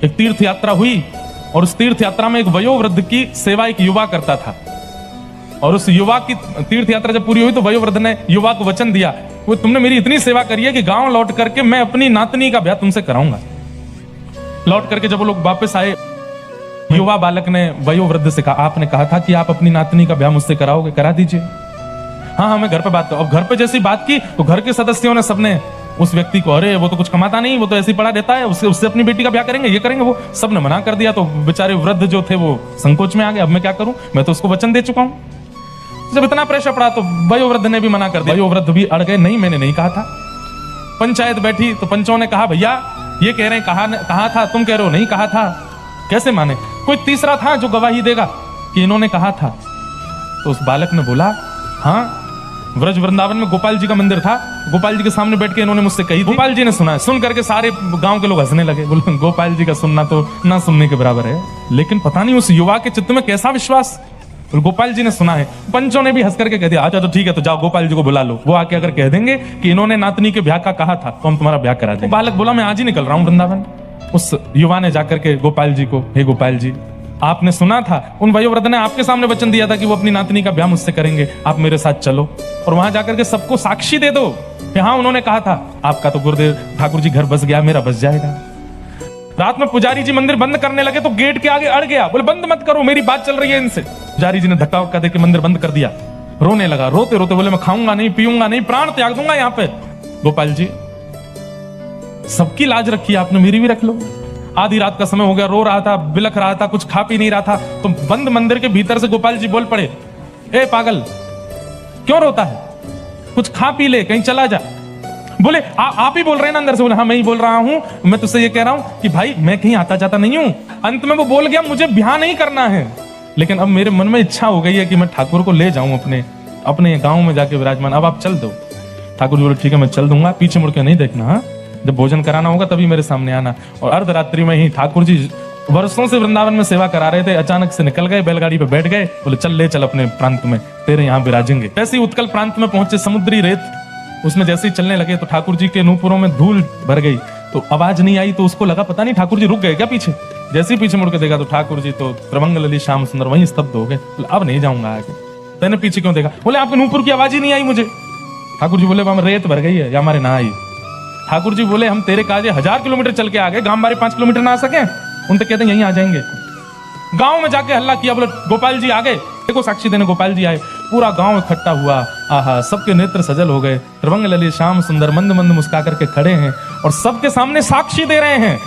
एक तीर्थ यात्रा हुई और उस तीर्थ यात्रा में एक वयोवृद्ध की सेवा एक युवा करता था। और उस युवा की तीर्थ यात्रा जब पूरी हुई तो वयोवृद्ध ने युवा को वचन दिया, वो तुमने मेरी इतनी सेवा करी है कि गांव लौट करके मैं अपनी नातनी का ब्याह तुमसे कराऊंगा। लौट करके जब वो लोग वापस आए, युवा बालक ने वयोवृद्ध से कहा, आपने कहा था कि आप अपनी नातनी का ब्याह मुझसे कराओगे, करा दीजिए। हाँ हाँ मैं घर पे बात करूं। अब घर पे जैसी बात की तो घर के सदस्यों ने सबने उस व्यक्ति को, अरे वो तो कुछ कमाता नहीं, वो तो ऐसे ही पड़ा रहता है, उससे अपनी बेटी का ब्याह करेंगे, ये करेंगे, वो सबने मना कर दिया। तो बेचारे वृद्ध जो थे वो संकोच में आ गए, अब मैं क्या करूं, मैं तो उसको वचन दे चुका हूं। जब इतना प्रेशर पड़ा तो वयोवृद्ध ने भी मना कर दिया। वयोवृद्ध भी अड़ गए, नहीं मैंने नहीं कहा था। पंचायत बैठी तो पंचों ने कहा, भैया ये कह रहे हैं कहा था, तुम कह रहे हो नहीं कहा था, कैसे माने। कोई तीसरा था जो गवाही देगा कि इन्होंने कहा था। तो उस बालक ने बोला, हाँ व्रज वृंदावन में गोपाल जी का मंदिर था, गोपाल जी के सामने बैठ के इन्होंने मुझसे कही थी, गोपाल जी ने सुना है। सुन करके सारे गांव के लोग हंसने लगे, बोले गोपाल जी का सुनना तो ना सुनने के बराबर है। लेकिन पता नहीं उस युवा के चित्त में कैसा विश्वास, गोपाल जी ने सुना है। पंचों ने भी हंस करके कह दिया, अच्छा तो ठीक है, तो जाओ गोपाल जी को बुला लो, वो आके अगर कह देंगे कि इन्होंने नातनी के ब्याह का कहा था तो हम तुम्हारा ब्याह करा देंगे। बालक बोला, मैं आज ही निकल रहा हूं वृंदावन। उस युवा ने जाकर के गोपाल जी को, हे गोपाल जी आपने सुना था, उन वयोवृद्ध ने आपके सामने वचन दिया था कि वो अपनी नातनी का ब्याह मुझसे करेंगे, आप मेरे साथ चलो और वहां जाकर के सबको साक्षी दे दो कि हाँ उन्होंने कहा था। आपका तो गुरुदेव ठाकुर जी घर बस गया, मेरा बस जाएगा। रात में पुजारी जी मंदिर बंद करने लगे तो गेट के आगे अड़ गया, बोले बंद मत करो, मेरी बात चल रही है इनसे। पुजारी जी ने धक्का वक्का देके मंदिर बंद कर दिया। रोने लगा, रोते रोते बोले, मैं खाऊंगा नहीं, पीऊंगा नहीं, प्राण त्याग दूंगा यहाँ पे। गोपाल जी सबकी लाज रखी है आपने, मेरी भी रख लो। आधी रात का समय हो गया, रो रहा था, बिलख रहा था, कुछ खा पी नहीं रहा था। तो बंद मंदिर के भीतर से गोपाल जी बोल पड़े, ए पागल क्यों रोता है, कुछ खा पी ले, कहीं चला जा। बोले आप ही बोल रहे हैं ना अंदर से। बोले हाँ मैं ही बोल रहा हूं, मैं तुझसे ये कह रहा हूं कि भाई मैं कहीं आता जाता नहीं हूं। अंत में वो बोल गया, मुझे ब्याह नहीं करना है, लेकिन अब मेरे मन में इच्छा हो गई है कि मैं ठाकुर को ले जाऊं अपने गांव में जाके विराजमान, अब आप चल दो। ठाकुर जी बोले ठीक है मैं चल दूंगा, पीछे मुड़ के नहीं देखना, हाँ जब भोजन कराना होगा तभी मेरे सामने आना। और अर्धरात्रि में ही ठाकुर जी वर्षों से वृंदावन में सेवा करा रहे थे, अचानक से निकल गए, बैलगाड़ी पे बैठ गए, बोले चल ले चल अपने प्रांत में, तेरे यहाँ विराजेंगे। ऐसे ही उत्कल प्रांत में पहुंचे, समुद्री रेत उसमें जैसे ही चलने लगे तो ठाकुर जी के नूपुरों में धूल भर गई, तो आवाज नहीं आई। तो उसको लगा पता नहीं ठाकुर जी रुक गए क्या पीछे। जैसे ही पीछे मुड़ के देखा तो ठाकुर जी तो त्रिभंग ललित श्याम सुंदर वहीं स्तब्ध हो गए। अब नहीं जाऊंगा आगे। तेने पीछे क्यों देखा, बोले आपके नूपुर की आवाज ही नहीं आई मुझे। ठाकुर जी बोले वहां रेत भर गई है या हमारे ना आई। ठाकुर जी बोले हम तेरे काजे 1000 किलोमीटर चल के आ गए, गांव बारे 5 किलोमीटर ना आ सके, उन तक कहते हैं यहीं आ जाएंगे। गांव में जाके हल्ला किया, बोले गोपाल जी आ गए, देखो साक्षी देने गोपाल जी आए। पूरा गांव इकट्ठा हुआ, आहा सबके नेत्र सजल हो गए। त्रिभंग ललित श्याम सुंदर मंद मंद मुस्का करके खड़े हैं और सबके सामने साक्षी दे रहे हैं